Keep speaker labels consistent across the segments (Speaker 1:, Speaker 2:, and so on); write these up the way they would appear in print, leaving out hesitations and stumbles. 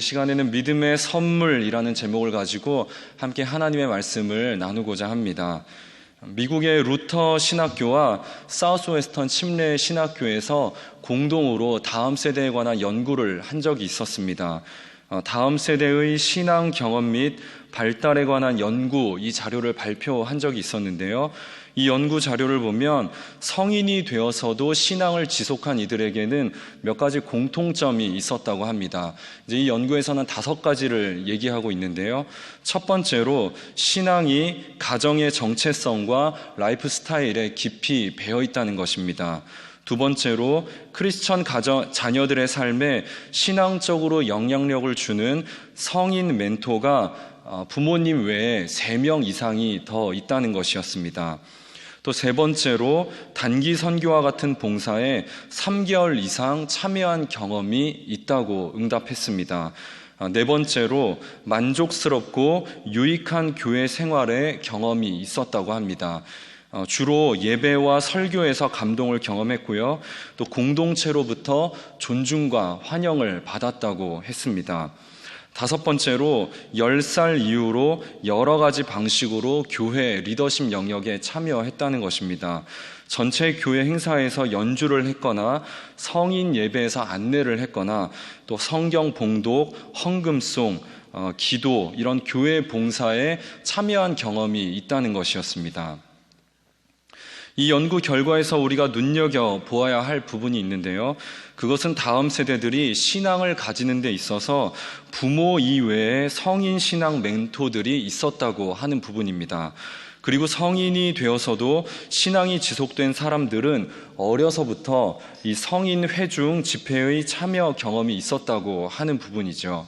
Speaker 1: 시간에는 믿음의 선물이라는 제목을 가지고 함께 하나님의 말씀을 나누고자 합니다. 미국의 루터 신학교와 사우스웨스턴 침례 신학교에서 공동으로 다음 세대에 관한 연구를 한 적이 있었습니다. 다음 세대의 신앙 경험 및 발달에 관한 연구, 이 자료를 발표한 적이 있었는데요. 이 연구 자료를 보면 성인이 되어서도 신앙을 지속한 이들에게는 몇 가지 공통점이 있었다고 합니다. 이제 이 연구에서는 5가지를 얘기하고 있는데요. 첫 번째로 신앙이 가정의 정체성과 라이프 스타일에 깊이 배어 있다는 것입니다. 두 번째로 크리스천 자녀들의 삶에 신앙적으로 영향력을 주는 성인 멘토가 부모님 외에 3명 이상이 더 있다는 것이었습니다. 또 세 번째로 단기 선교와 같은 봉사에 3개월 이상 참여한 경험이 있다고 응답했습니다. 네 번째로 만족스럽고 유익한 교회 생활의 경험이 있었다고 합니다. 주로 예배와 설교에서 감동을 경험했고요. 또 공동체로부터 존중과 환영을 받았다고 했습니다. 5번째로 10살 이후로 여러 가지 방식으로 교회 리더십 영역에 참여했다는 것입니다. 전체 교회 행사에서 연주를 했거나 성인 예배에서 안내를 했거나 또 성경 봉독, 헌금송, 기도 이런 교회 봉사에 참여한 경험이 있다는 것이었습니다. 이 연구 결과에서 우리가 눈여겨보아야 할 부분이 있는데요. 그것은 다음 세대들이 신앙을 가지는 데 있어서 부모 이외에 성인 신앙 멘토들이 있었다고 하는 부분입니다. 그리고 성인이 되어서도 신앙이 지속된 사람들은 어려서부터 이 성인 회중 집회의 참여 경험이 있었다고 하는 부분이죠.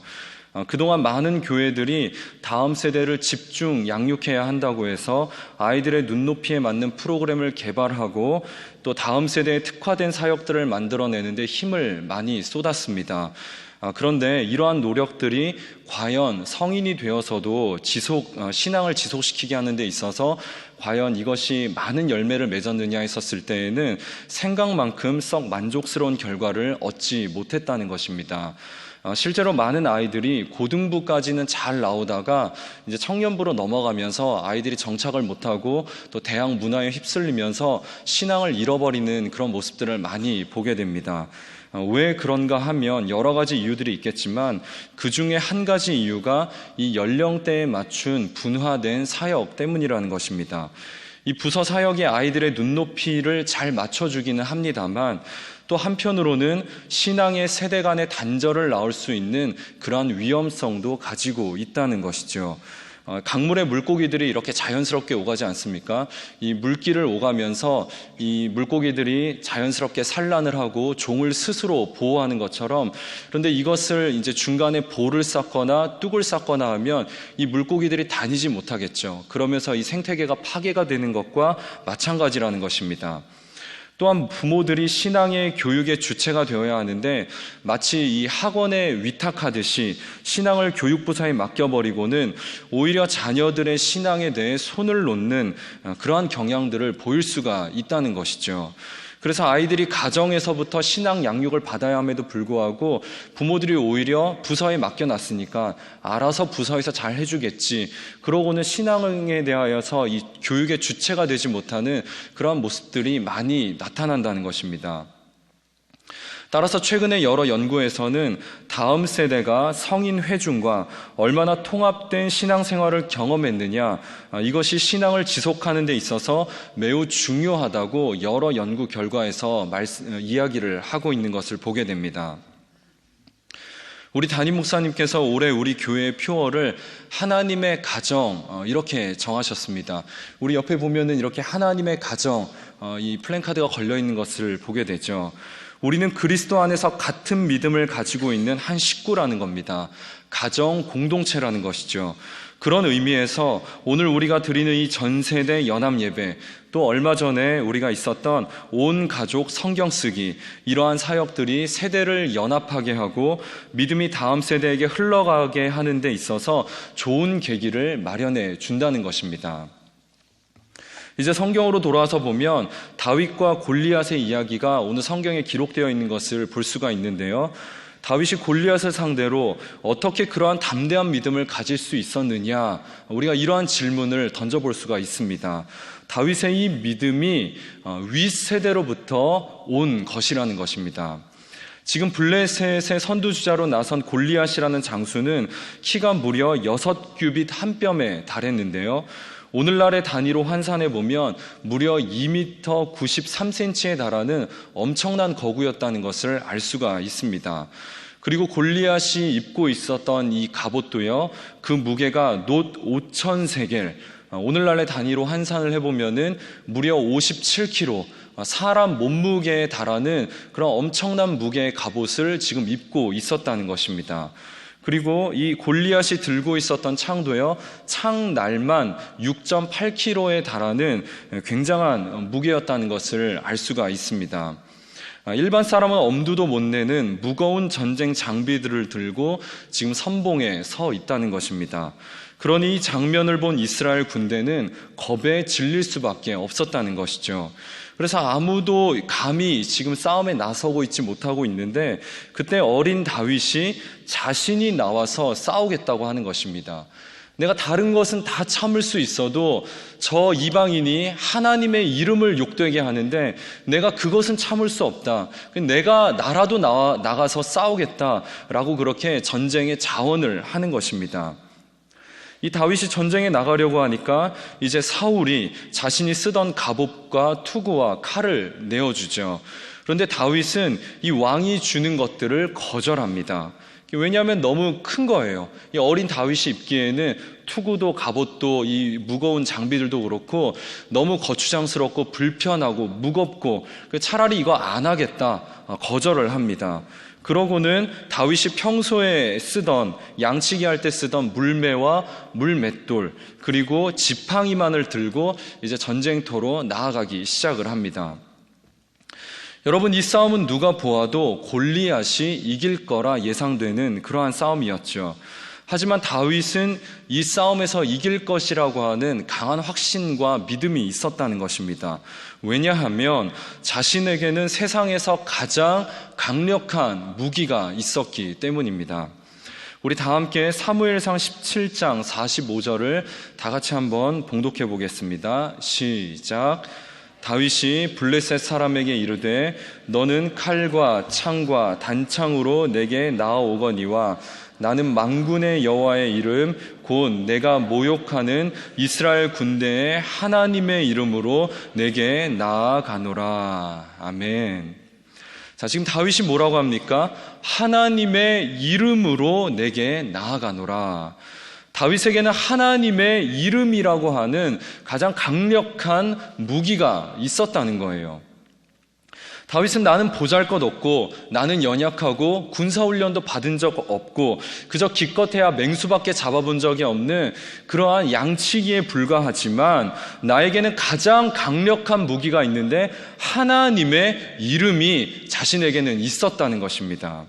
Speaker 1: 그동안 많은 교회들이 다음 세대를 집중 양육해야 한다고 해서 아이들의 눈높이에 맞는 프로그램을 개발하고 또 다음 세대에 특화된 사역들을 만들어내는데 힘을 많이 쏟았습니다. 그런데 이러한 노력들이 과연 성인이 되어서도 신앙을 지속시키게 하는 데 있어서 과연 이것이 많은 열매를 맺었느냐 했었을 때에는 생각만큼 썩 만족스러운 결과를 얻지 못했다는 것입니다. 실제로 많은 아이들이 고등부까지는 잘 나오다가 이제 청년부로 넘어가면서 아이들이 정착을 못하고 또 대학 문화에 휩쓸리면서 신앙을 잃어버리는 그런 모습들을 많이 보게 됩니다. 왜 그런가 하면 여러 가지 이유들이 있겠지만 그 중에 한 가지 이유가 이 연령대에 맞춘 분화된 사역 때문이라는 것입니다. 이 부서 사역이 아이들의 눈높이를 잘 맞춰주기는 합니다만 또 한편으로는 신앙의 세대 간의 단절을 낳을 수 있는 그러한 위험성도 가지고 있다는 것이죠. 강물의 물고기들이 이렇게 자연스럽게 오가지 않습니까? 이 물길을 오가면서 이 물고기들이 자연스럽게 산란을 하고 종을 스스로 보호하는 것처럼, 그런데 이것을 이제 중간에 볼을 쌓거나 뚝을 쌓거나 하면 이 물고기들이 다니지 못하겠죠. 그러면서 이 생태계가 파괴가 되는 것과 마찬가지라는 것입니다. 또한 부모들이 신앙의 교육의 주체가 되어야 하는데 마치 이 학원에 위탁하듯이 신앙을 교육부서에 맡겨버리고는 오히려 자녀들의 신앙에 대해 손을 놓는 그러한 경향들을 보일 수가 있다는 것이죠. 그래서 아이들이 가정에서부터 신앙 양육을 받아야 함에도 불구하고 부모들이 오히려 부서에 맡겨놨으니까 알아서 부서에서 잘 해주겠지, 그러고는 신앙에 대하여서 이 교육의 주체가 되지 못하는 그러한 모습들이 많이 나타난다는 것입니다. 따라서 최근에 여러 연구에서는 다음 세대가 성인 회중과 얼마나 통합된 신앙생활을 경험했느냐, 이것이 신앙을 지속하는 데 있어서 매우 중요하다고 여러 연구 결과에서 이야기를 하고 있는 것을 보게 됩니다. 우리 담임 목사님께서 올해 우리 교회의 표어를 하나님의 가정 이렇게 정하셨습니다. 우리 옆에 보면은 이렇게 하나님의 가정 이 플랜카드가 걸려 있는 것을 보게 되죠. 우리는 그리스도 안에서 같은 믿음을 가지고 있는 한 식구라는 겁니다. 가정 공동체라는 것이죠. 그런 의미에서 오늘 우리가 드리는 이 전세대 연합 예배, 또 얼마 전에 우리가 있었던 온 가족 성경 쓰기, 이러한 사역들이 세대를 연합하게 하고 믿음이 다음 세대에게 흘러가게 하는 데 있어서 좋은 계기를 마련해 준다는 것입니다. 이제 성경으로 돌아와서 보면 다윗과 골리앗의 이야기가 오늘 성경에 기록되어 있는 것을 볼 수가 있는데요. 다윗이 골리앗을 상대로 어떻게 그러한 담대한 믿음을 가질 수 있었느냐, 우리가 이러한 질문을 던져볼 수가 있습니다. 다윗의 이 믿음이 윗세대로부터 온 것이라는 것입니다. 지금 블레셋의 선두주자로 나선 골리앗이라는 장수는 키가 무려 6규빗 한 뼘에 달했는데요, 오늘날의 단위로 환산해 보면 무려 2m 93cm에 달하는 엄청난 거구였다는 것을 알 수가 있습니다. 그리고 골리앗이 입고 있었던 이 갑옷도요, 그 무게가 놋 5,000세겔, 오늘날의 단위로 환산을 해보면은 무려 57kg, 사람 몸무게에 달하는 그런 엄청난 무게의 갑옷을 지금 입고 있었다는 것입니다. 그리고 이 골리앗이 들고 있었던 창도요, 창날만 6.8kg에 달하는 굉장한 무게였다는 것을 알 수가 있습니다. 일반 사람은 엄두도 못 내는 무거운 전쟁 장비들을 들고 지금 선봉에 서 있다는 것입니다. 그러니 이 장면을 본 이스라엘 군대는 겁에 질릴 수밖에 없었다는 것이죠. 그래서 아무도 감히 지금 싸움에 나서고 있지 못하고 있는데, 그때 어린 다윗이 자신이 나와서 싸우겠다고 하는 것입니다. 내가 다른 것은 다 참을 수 있어도 저 이방인이 하나님의 이름을 욕되게 하는데 내가 그것은 참을 수 없다. 내가 나라도 나가서 싸우겠다라고 그렇게 전쟁에 자원을 하는 것입니다. 이 다윗이 전쟁에 나가려고 하니까 이제 사울이 자신이 쓰던 갑옷과 투구와 칼을 내어주죠. 그런데 다윗은 이 왕이 주는 것들을 거절합니다. 왜냐하면 너무 큰 거예요. 이 어린 다윗이 입기에는 투구도 갑옷도 이 무거운 장비들도 그렇고 너무 거추장스럽고 불편하고 무겁고, 차라리 이거 안 하겠다, 거절을 합니다. 그러고는 다윗이 평소에 쓰던, 양치기 할 때 쓰던 물매와 물맷돌, 그리고 지팡이만을 들고 이제 전쟁터로 나아가기 시작을 합니다. 여러분, 이 싸움은 누가 보아도 골리앗이 이길 거라 예상되는 그러한 싸움이었죠. 하지만 다윗은 이 싸움에서 이길 것이라고 하는 강한 확신과 믿음이 있었다는 것입니다. 왜냐하면 자신에게는 세상에서 가장 강력한 무기가 있었기 때문입니다. 우리 다 함께 사무엘상 17장 45절을 다 같이 한번 봉독해 보겠습니다. 시작. 다윗이 블레셋 사람에게 이르되 너는 칼과 창과 단창으로 내게 나아오거니와 나는 만군의 여호와의 이름 곧 내가 모욕하는 이스라엘 군대의 하나님의 이름으로 내게 나아가노라. 아멘. 자, 지금 다윗이 뭐라고 합니까? 하나님의 이름으로 내게 나아가노라. 다윗에게는 하나님의 이름이라고 하는 가장 강력한 무기가 있었다는 거예요. 다윗은 나는 보잘것없고 나는 연약하고 군사훈련도 받은 적 없고 그저 기껏해야 맹수밖에 잡아본 적이 없는 그러한 양치기에 불과하지만 나에게는 가장 강력한 무기가 있는데 하나님의 이름이 자신에게는 있었다는 것입니다.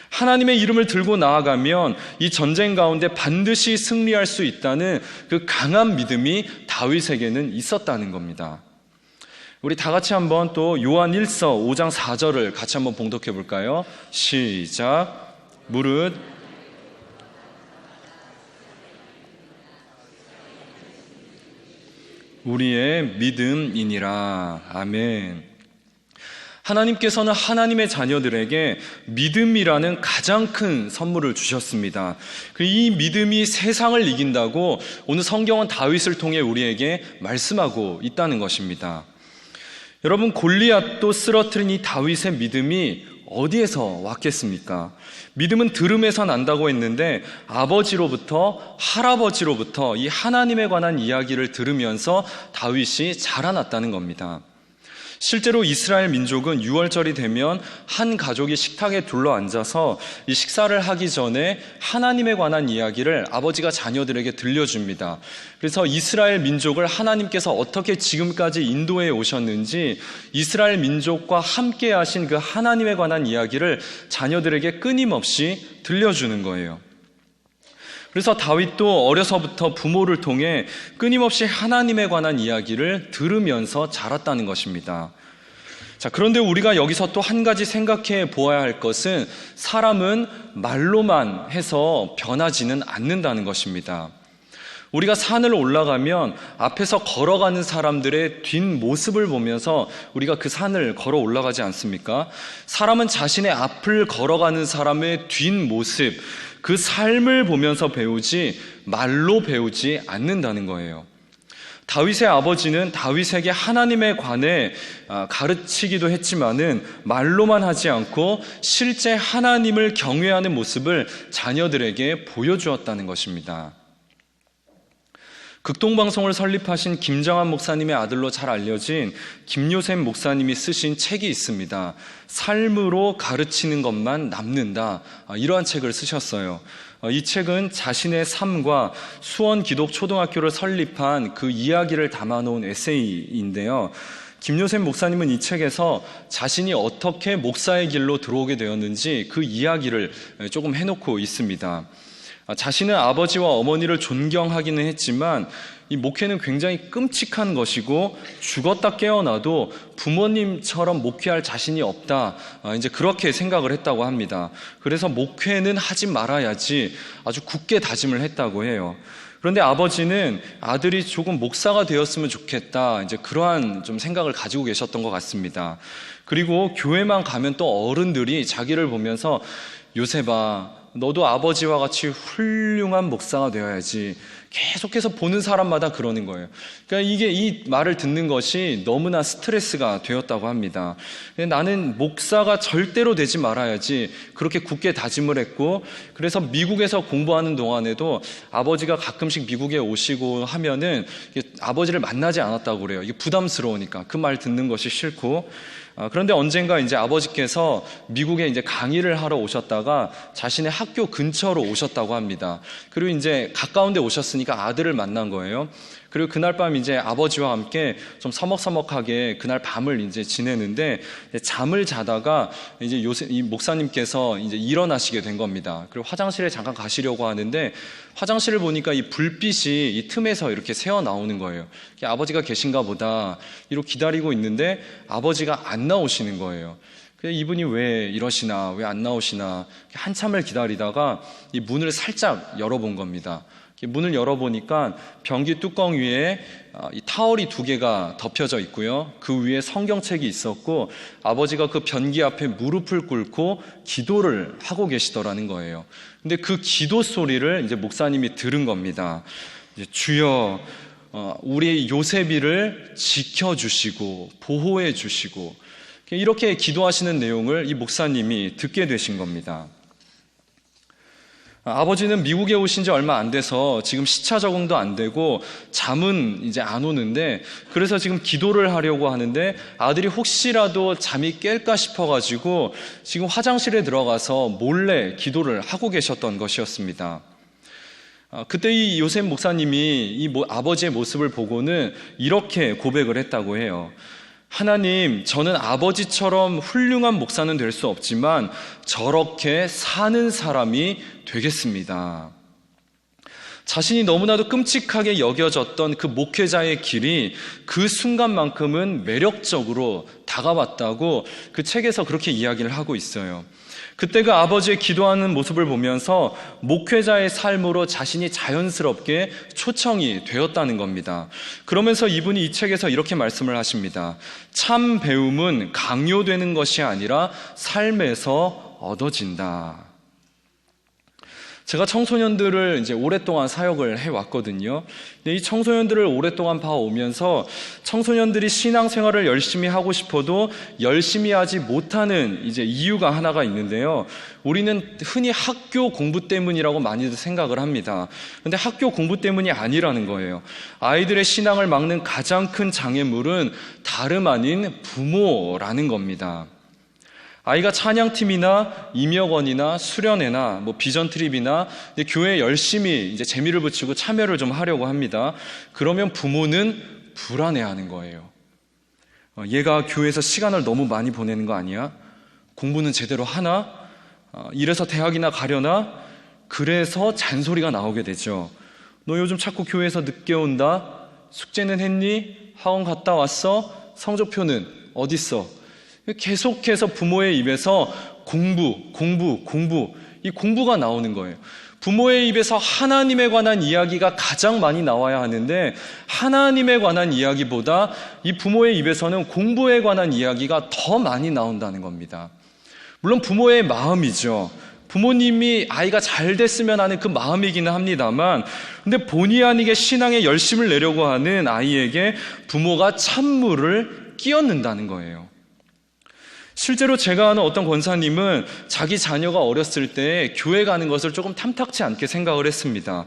Speaker 1: 하나님의 이름을 들고 나아가면 이 전쟁 가운데 반드시 승리할 수 있다는 그 강한 믿음이 다윗에게는 있었다는 겁니다. 우리 다 같이 한번 또 요한 1서 5장 4절을 같이 한번 봉독해 볼까요? 시작. 무릇 우리의 믿음이니라. 아멘. 하나님께서는 하나님의 자녀들에게 믿음이라는 가장 큰 선물을 주셨습니다. 이 믿음이 세상을 이긴다고 오늘 성경은 다윗을 통해 우리에게 말씀하고 있다는 것입니다. 여러분, 골리앗도 쓰러뜨린 이 다윗의 믿음이 어디에서 왔겠습니까? 믿음은 들음에서 난다고 했는데 아버지로부터, 할아버지로부터 이 하나님에 관한 이야기를 들으면서 다윗이 자라났다는 겁니다. 실제로 이스라엘 민족은 6월절이 되면 한 가족이 식탁에 둘러앉아서 이 식사를 하기 전에 하나님에 관한 이야기를 아버지가 자녀들에게 들려줍니다. 그래서 이스라엘 민족을 하나님께서 어떻게 지금까지 인도해 오셨는지 이스라엘 민족과 함께 하신 그 하나님에 관한 이야기를 자녀들에게 끊임없이 들려주는 거예요. 그래서 다윗도 어려서부터 부모를 통해 끊임없이 하나님에 관한 이야기를 들으면서 자랐다는 것입니다. 자, 그런데 우리가 여기서 또 한 가지 생각해 보아야 할 것은 사람은 말로만 해서 변하지는 않는다는 것입니다. 우리가 산을 올라가면 앞에서 걸어가는 사람들의 뒷모습을 보면서 우리가 그 산을 걸어 올라가지 않습니까? 사람은 자신의 앞을 걸어가는 사람의 뒷모습, 그 삶을 보면서 배우지 말로 배우지 않는다는 거예요. 다윗의 아버지는 다윗에게 하나님에 관해 가르치기도 했지만은 말로만 하지 않고 실제 하나님을 경외하는 모습을 자녀들에게 보여주었다는 것입니다. 극동방송을 설립하신 김정한 목사님의 아들로 잘 알려진 김요셉 목사님이 쓰신 책이 있습니다. 삶으로 가르치는 것만 남는다. 이러한 책을 쓰셨어요. 이 책은 자신의 삶과 수원 기독초등학교를 설립한 그 이야기를 담아놓은 에세이인데요. 김요셉 목사님은 이 책에서 자신이 어떻게 목사의 길로 들어오게 되었는지 그 이야기를 조금 해놓고 있습니다. 자신은 아버지와 어머니를 존경하기는 했지만 이 목회는 굉장히 끔찍한 것이고 죽었다 깨어나도 부모님처럼 목회할 자신이 없다. 이제 그렇게 생각을 했다고 합니다. 그래서 목회는 하지 말아야지 아주 굳게 다짐을 했다고 해요. 그런데 아버지는 아들이 조금 목사가 되었으면 좋겠다. 이제 그러한 좀 생각을 가지고 계셨던 것 같습니다. 그리고 교회만 가면 또 어른들이 자기를 보면서 요셉아, 너도 아버지와 같이 훌륭한 목사가 되어야지. 계속해서 보는 사람마다 그러는 거예요. 그러니까 이게 이 말을 듣는 것이 너무나 스트레스가 되었다고 합니다. 나는 목사가 절대로 되지 말아야지 그렇게 굳게 다짐을 했고, 그래서 미국에서 공부하는 동안에도 아버지가 가끔씩 미국에 오시고 하면은 아버지를 만나지 않았다고 그래요. 이게 부담스러우니까 그 말 듣는 것이 싫고. 그런데 언젠가 이제 아버지께서 미국에 이제 강의를 하러 오셨다가 자신의 학교 근처로 오셨다고 합니다. 그리고 이제 가까운 데 오셨으니까 아들을 만난 거예요. 그리고 그날 밤 이제 아버지와 함께 좀 서먹서먹하게 그날 밤을 이제 지내는데 잠을 자다가 이제 이 목사님께서 이제 일어나시게 된 겁니다. 그리고 화장실에 잠깐 가시려고 하는데 화장실을 보니까 이 불빛이 이 틈에서 이렇게 새어 나오는 거예요. 아버지가 계신가 보다 이러고 기다리고 있는데 아버지가 안 나오시는 거예요. 이분이 왜 이러시나, 왜 안 나오시나 한참을 기다리다가 이 문을 살짝 열어본 겁니다. 문을 열어보니까 변기 뚜껑 위에 이 타월이 2개가 덮여져 있고요. 그 위에 성경책이 있었고 아버지가 그 변기 앞에 무릎을 꿇고 기도를 하고 계시더라는 거예요. 근데 그 기도 소리를 이제 목사님이 들은 겁니다. 이제 주여, 우리 요셉이를 지켜주시고 보호해 주시고, 이렇게 기도하시는 내용을 이 목사님이 듣게 되신 겁니다. 아버지는 미국에 오신 지 얼마 안 돼서 지금 시차 적응도 안 되고 잠은 이제 안 오는데, 그래서 지금 기도를 하려고 하는데 아들이 혹시라도 잠이 깰까 싶어가지고 지금 화장실에 들어가서 몰래 기도를 하고 계셨던 것이었습니다. 그때 이 요셉 목사님이 이 아버지의 모습을 보고는 이렇게 고백을 했다고 해요. 하나님, 저는 아버지처럼 훌륭한 목사는 될 수 없지만 저렇게 사는 사람이 되겠습니다. 자신이 너무나도 끔찍하게 여겨졌던 그 목회자의 길이 그 순간만큼은 매력적으로 다가왔다고 그 책에서 그렇게 이야기를 하고 있어요. 그때 그 아버지의 기도하는 모습을 보면서 목회자의 삶으로 자신이 자연스럽게 초청이 되었다는 겁니다. 그러면서 이분이 이 책에서 이렇게 말씀을 하십니다. 참 배움은 강요되는 것이 아니라 삶에서 얻어진다. 제가 청소년들을 이제 오랫동안 사역을 해왔거든요. 근데 이 청소년들을 오랫동안 봐오면서 청소년들이 신앙생활을 열심히 하고 싶어도 열심히 하지 못하는 이제 이유가 하나가 있는데요. 우리는 흔히 학교 공부 때문이라고 많이들 생각을 합니다. 근데 학교 공부 때문이 아니라는 거예요. 아이들의 신앙을 막는 가장 큰 장애물은 다름 아닌 부모라는 겁니다. 아이가 찬양팀이나 임역원이나 수련회나 비전 트립이나 교회에 열심히 이제 재미를 붙이고 참여를 좀 하려고 합니다. 그러면 부모는 불안해하는 거예요. 얘가 교회에서 시간을 너무 많이 보내는 거 아니야? 공부는 제대로 하나? 이래서 대학이나 가려나? 그래서 잔소리가 나오게 되죠. 너 요즘 자꾸 교회에서 늦게 온다? 숙제는 했니? 학원 갔다 왔어? 성적표는 어딨어? 계속해서 부모의 입에서 공부, 이 공부가 나오는 거예요. 부모의 입에서 하나님에 관한 이야기가 가장 많이 나와야 하는데 하나님에 관한 이야기보다 이 부모의 입에서는 공부에 관한 이야기가 더 많이 나온다는 겁니다. 물론 부모의 마음이죠. 부모님이 아이가 잘 됐으면 하는 그 마음이기는 합니다만, 근데 본의 아니게 신앙에 열심을 내려고 하는 아이에게 부모가 찬물을 끼얹는다는 거예요. 실제로 제가 아는 어떤 권사님은 자기 자녀가 어렸을 때 교회 가는 것을 조금 탐탁치 않게 생각을 했습니다.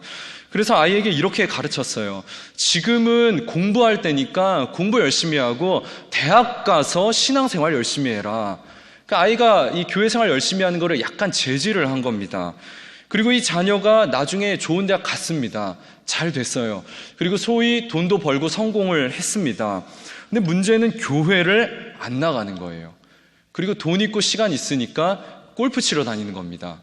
Speaker 1: 그래서 아이에게 이렇게 가르쳤어요. 지금은 공부할 때니까 공부 열심히 하고 대학 가서 신앙생활 열심히 해라. 그러니까 아이가 이 교회 생활 열심히 하는 거를 약간 제지를 한 겁니다. 그리고 이 자녀가 나중에 좋은 대학 갔습니다. 잘 됐어요. 그리고 소위 돈도 벌고 성공을 했습니다. 근데 문제는 교회를 안 나가는 거예요. 그리고 돈 있고 시간 있으니까 골프 치러 다니는 겁니다.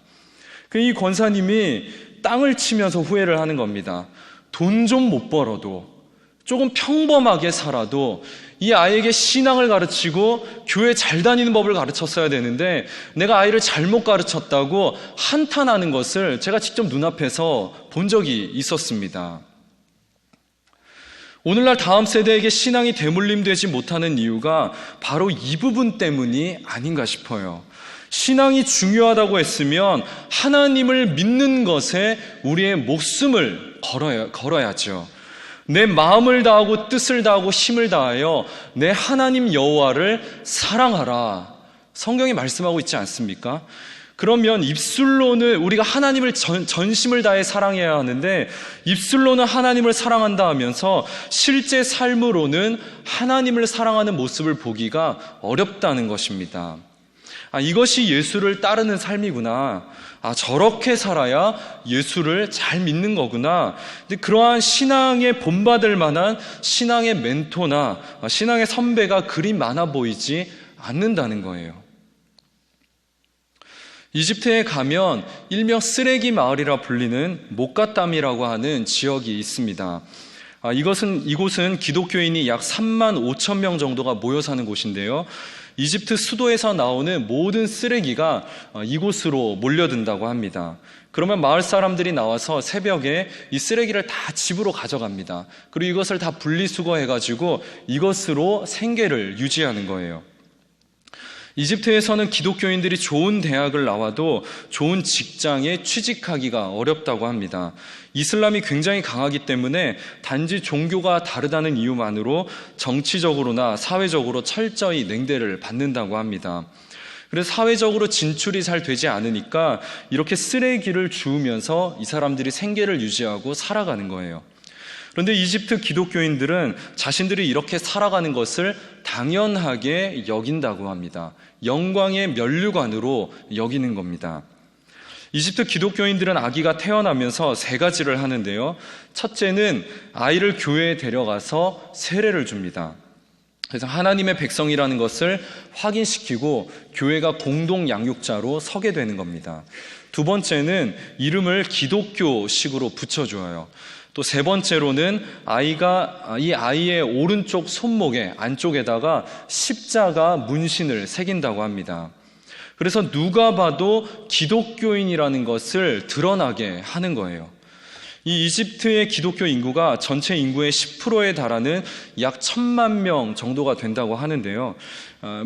Speaker 1: 이 권사님이 땅을 치면서 후회를 하는 겁니다. 돈 좀 못 벌어도 조금 평범하게 살아도 이 아이에게 신앙을 가르치고 교회 잘 다니는 법을 가르쳤어야 되는데 내가 아이를 잘못 가르쳤다고 한탄하는 것을 제가 직접 눈앞에서 본 적이 있었습니다. 오늘날 다음 세대에게 신앙이 대물림되지 못하는 이유가 바로 이 부분 때문이 아닌가 싶어요. 신앙이 중요하다고 했으면 하나님을 믿는 것에 우리의 목숨을 걸어야죠. 내 마음을 다하고 뜻을 다하고 힘을 다하여 내 하나님 여호와를 사랑하라. 성경이 말씀하고 있지 않습니까? 그러면 입술로는 우리가 하나님을 전심을 다해 사랑해야 하는데 입술로는 하나님을 사랑한다 하면서 실제 삶으로는 하나님을 사랑하는 모습을 보기가 어렵다는 것입니다. 이것이 예수를 따르는 삶이구나. 저렇게 살아야 예수를 잘 믿는 거구나. 근데 그러한 신앙에 본받을 만한 신앙의 멘토나 신앙의 선배가 그리 많아 보이지 않는다는 거예요. 이집트에 가면 일명 쓰레기 마을이라 불리는 목가담이라고 하는 지역이 있습니다. 이곳은 기독교인이 약 3만 5천 명 정도가 모여 사는 곳인데요. 이집트 수도에서 나오는 모든 쓰레기가 이곳으로 몰려든다고 합니다. 그러면 마을 사람들이 나와서 새벽에 이 쓰레기를 다 집으로 가져갑니다. 그리고 이것을 다 분리수거해가지고 이것으로 생계를 유지하는 거예요. 이집트에서는 기독교인들이 좋은 대학을 나와도 좋은 직장에 취직하기가 어렵다고 합니다. 이슬람이 굉장히 강하기 때문에 단지 종교가 다르다는 이유만으로 정치적으로나 사회적으로 철저히 냉대를 받는다고 합니다. 그래서 사회적으로 진출이 잘 되지 않으니까 이렇게 쓰레기를 주우면서 이 사람들이 생계를 유지하고 살아가는 거예요. 그런데 이집트 기독교인들은 자신들이 이렇게 살아가는 것을 당연하게 여긴다고 합니다. 영광의 면류관으로 여기는 겁니다. 이집트 기독교인들은 아기가 태어나면서 3가지를 하는데요. 첫째는 아이를 교회에 데려가서 세례를 줍니다. 그래서 하나님의 백성이라는 것을 확인시키고 교회가 공동 양육자로 서게 되는 겁니다. 두 번째는 이름을 기독교식으로 붙여줘요. 또 3번째로는 이 아이의 오른쪽 손목의 안쪽에다가 십자가 문신을 새긴다고 합니다. 그래서 누가 봐도 기독교인이라는 것을 드러나게 하는 거예요. 이 이집트의 기독교 인구가 전체 인구의 10%에 달하는 약 1,000만 명 정도가 된다고 하는데요.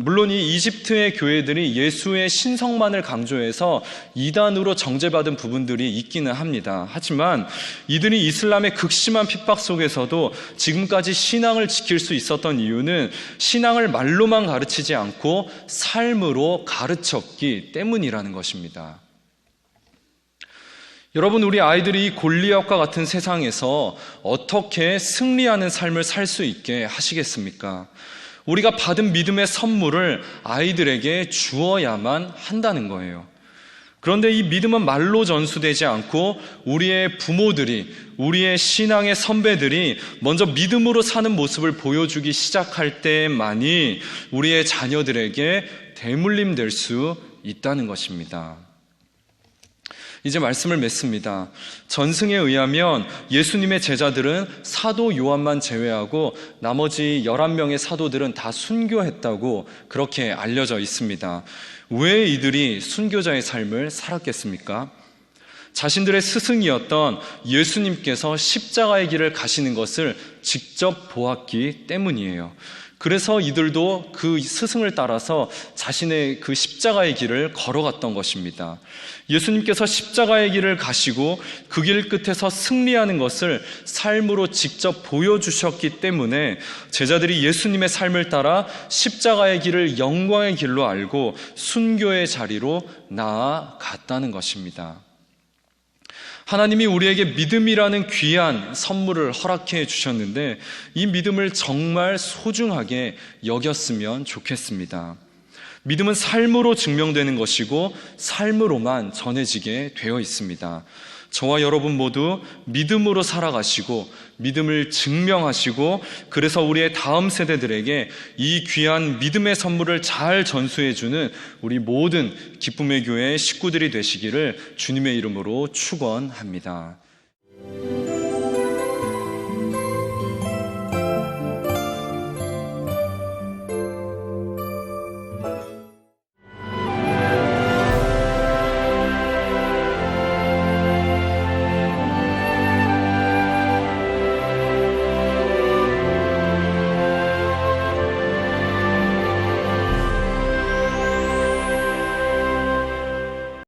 Speaker 1: 물론 이 이집트의 교회들이 예수의 신성만을 강조해서 이단으로 정죄받은 부분들이 있기는 합니다. 하지만 이들이 이슬람의 극심한 핍박 속에서도 지금까지 신앙을 지킬 수 있었던 이유는 신앙을 말로만 가르치지 않고 삶으로 가르쳤기 때문이라는 것입니다. 여러분, 우리 아이들이 이 골리앗과 같은 세상에서 어떻게 승리하는 삶을 살 수 있게 하시겠습니까? 우리가 받은 믿음의 선물을 아이들에게 주어야만 한다는 거예요. 그런데 이 믿음은 말로 전수되지 않고 우리의 부모들이, 우리의 신앙의 선배들이 먼저 믿음으로 사는 모습을 보여주기 시작할 때만이 우리의 자녀들에게 대물림 될 수 있다는 것입니다. 이제 말씀을 맺습니다. 전승에 의하면 예수님의 제자들은 사도 요한만 제외하고 나머지 11명의 사도들은 다 순교했다고 그렇게 알려져 있습니다. 왜 이들이 순교자의 삶을 살았겠습니까? 자신들의 스승이었던 예수님께서 십자가의 길을 가시는 것을 직접 보았기 때문이에요. 그래서 이들도 그 스승을 따라서 자신의 그 십자가의 길을 걸어갔던 것입니다. 예수님께서 십자가의 길을 가시고 그 길 끝에서 승리하는 것을 삶으로 직접 보여주셨기 때문에 제자들이 예수님의 삶을 따라 십자가의 길을 영광의 길로 알고 순교의 자리로 나아갔다는 것입니다. 하나님이 우리에게 믿음이라는 귀한 선물을 허락해 주셨는데 이 믿음을 정말 소중하게 여겼으면 좋겠습니다. 믿음은 삶으로 증명되는 것이고 삶으로만 전해지게 되어 있습니다. 저와 여러분 모두 믿음으로 살아가시고 믿음을 증명하시고 그래서 우리의 다음 세대들에게 이 귀한 믿음의 선물을 잘 전수해주는 우리 모든 기쁨의 교회 식구들이 되시기를 주님의 이름으로 축원합니다.